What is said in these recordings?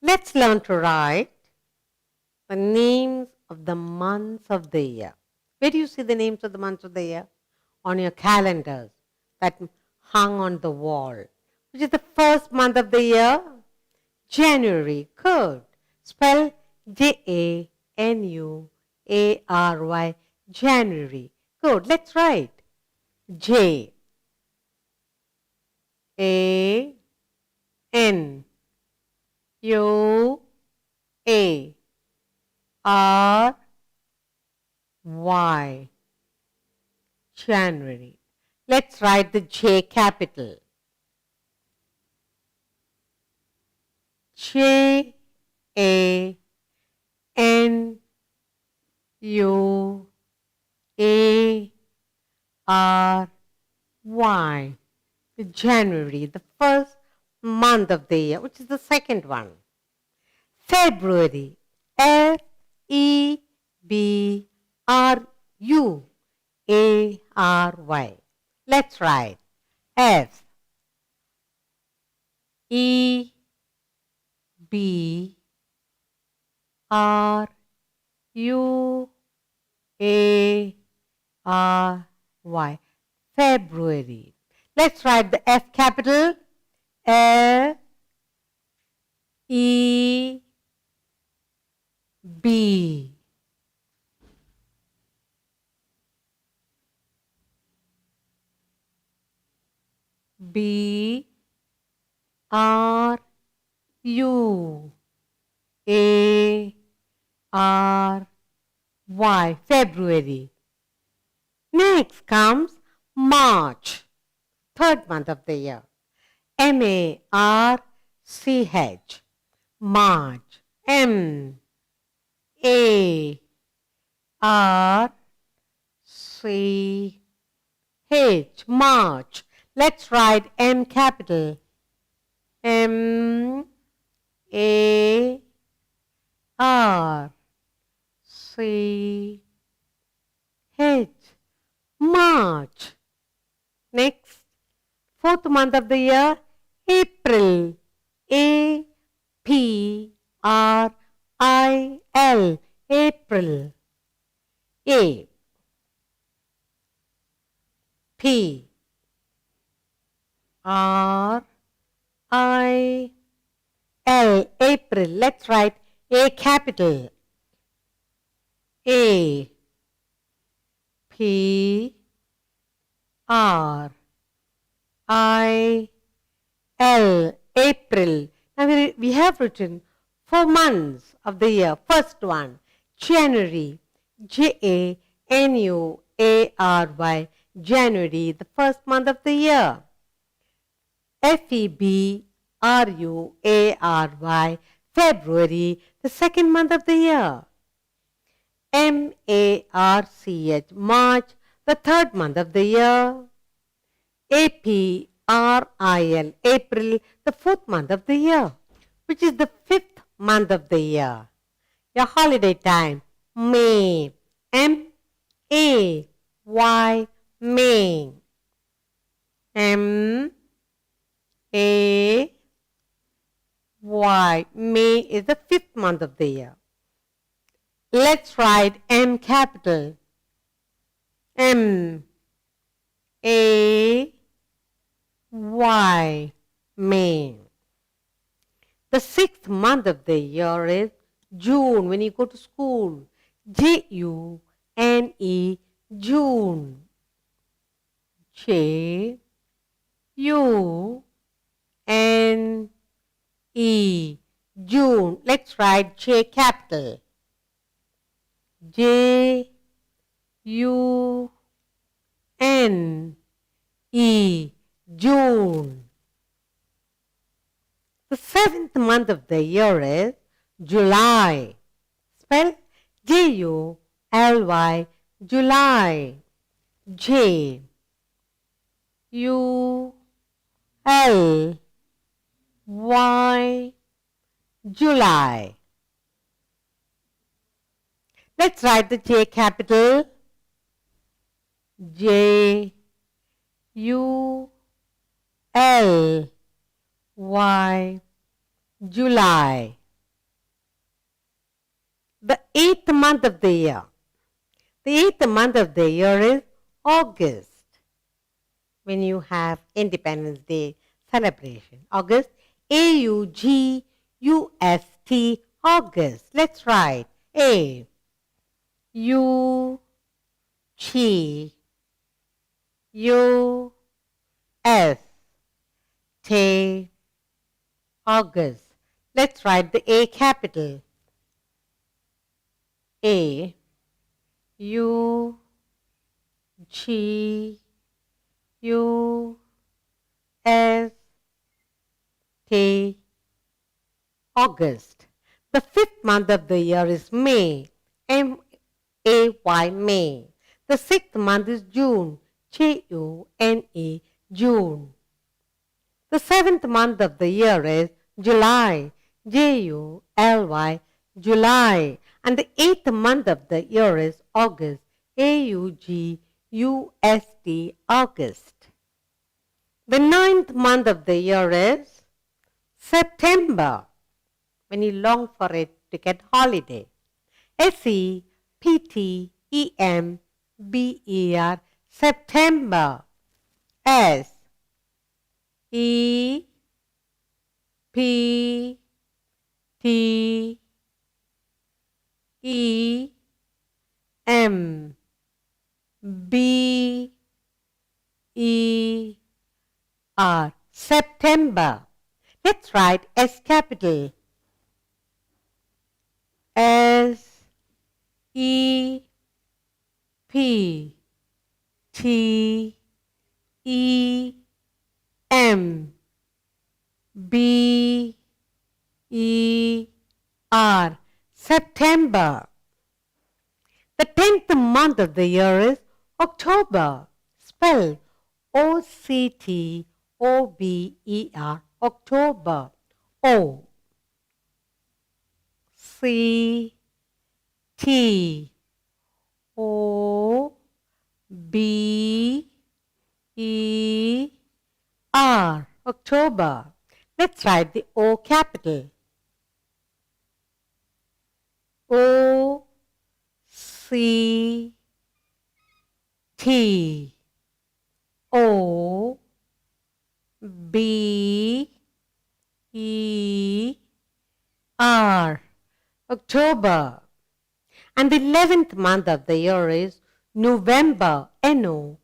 Let's learn to write the names of the months of the year. Where do you see the names of the months of the year? On your calendars that hung on the wall. Which is the first month of the year? January. Good. Spell January. January. Good. Let's write. J A N U A R Y. January. Let's write the J capital. J A N U A R Y. January, the first month of the year, which is the second one. February, February. Let's write February. February. Let's write the F capital. F E B. B R U A R Y. February. Next comes March, third month of the year. M-A-R-C-H. March. M-A-R-C-H. March. Let's write M capital. M-A-R-C-H. March. Next, fourth month of the year, April. A-P-R-I-L. April. A P R I L. April. Let's write A capital. A P R I L. April. Now we have written 4 months of the year. First one, January. January. January, the first month of the year. February. February, the second month of the year. March. March, the third month of the year. April. April, the fourth month of the year, which is the fifth month of the year. Your holiday time, May. M-A-Y. May. M-A-Y. May is the fifth month of the year. Let's write M capital. M-A-Y. May. The sixth month of the year is June, when you go to school. J-U-N-E. June. J-U-N-E. June. Let's write J capital. J-U-N-E. June. The seventh month of the year is July. Spell J-U-L-Y. July. J-U-L-Y. July. Let's write the J capital. J-U-L-Y. July. July. Next comes July. The eighth month of the year. The eighth month of the year is August. When you have Independence Day celebration. August, A-U-G-U-S-T, August. Let's write A, U, G, U, S, T, August. Let's write the A capital. A, U, G, U, S, T, August. The fifth month of the year is May, M-A-Y, May. The sixth month is June, J-U-N-E, June. The seventh month of the year is July, J-U-L-Y, July. And the eighth month of the year is August, A-U-G-U-S-T, August. The ninth month of the year is September, when you long for it to get holiday. S-E-P-T-E-M-B-E-R, September. S-E-P-T-E-M-B-E-R, September. Let's write S capital. S-E-P-T-E-M-B-E-R, September. The 10th month of the year is October. Spell O-C-T-O-B-E-R, October. O, C, T, O, B, E, R, October. Let's write the O capital. O, C, T, O, B, E, R, October. And the 11th month of the year is November, N-O-V-E-M-B-E-R,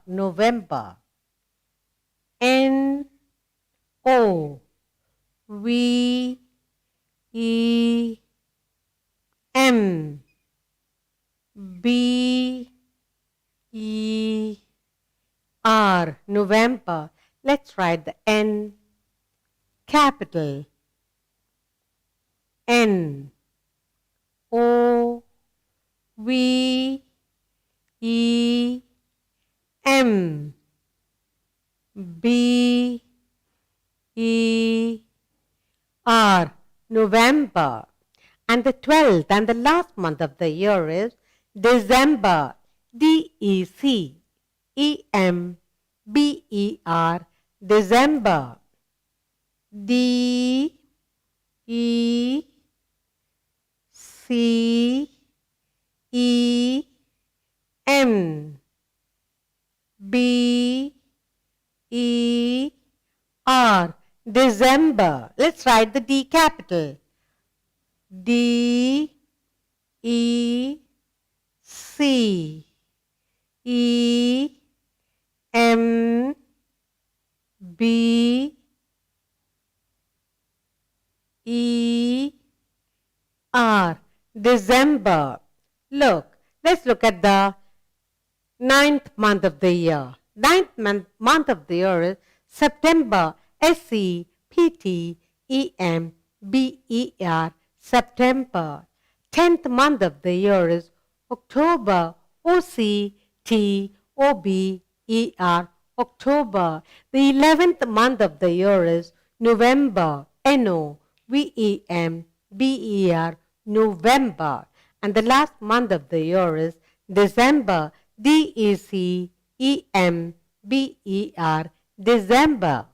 November. N-O-V-E-M-B-E-R, November. Let's write the N capital. N, O, V, E, M, B, E, R, November. And the 12th and the last month of the year is December, D-E-C-E-M-B-E-R, December. D, E, C, E, M, B, E, R, December. Let's write the D capital. D, E, C, E, M, B, E, R, December. Look, let's look at the 9th month of the year. 9th month of the year is September, S-E-P-T-E-M-B-E-R, September. 10th month of the year is October, O-C-T-O-B-E-R, October. The 11th month of the year is November, N-O-V-E-M-B-E-R, November. And the last month of the year is December, D-E-C-E-M-B-E-R, December.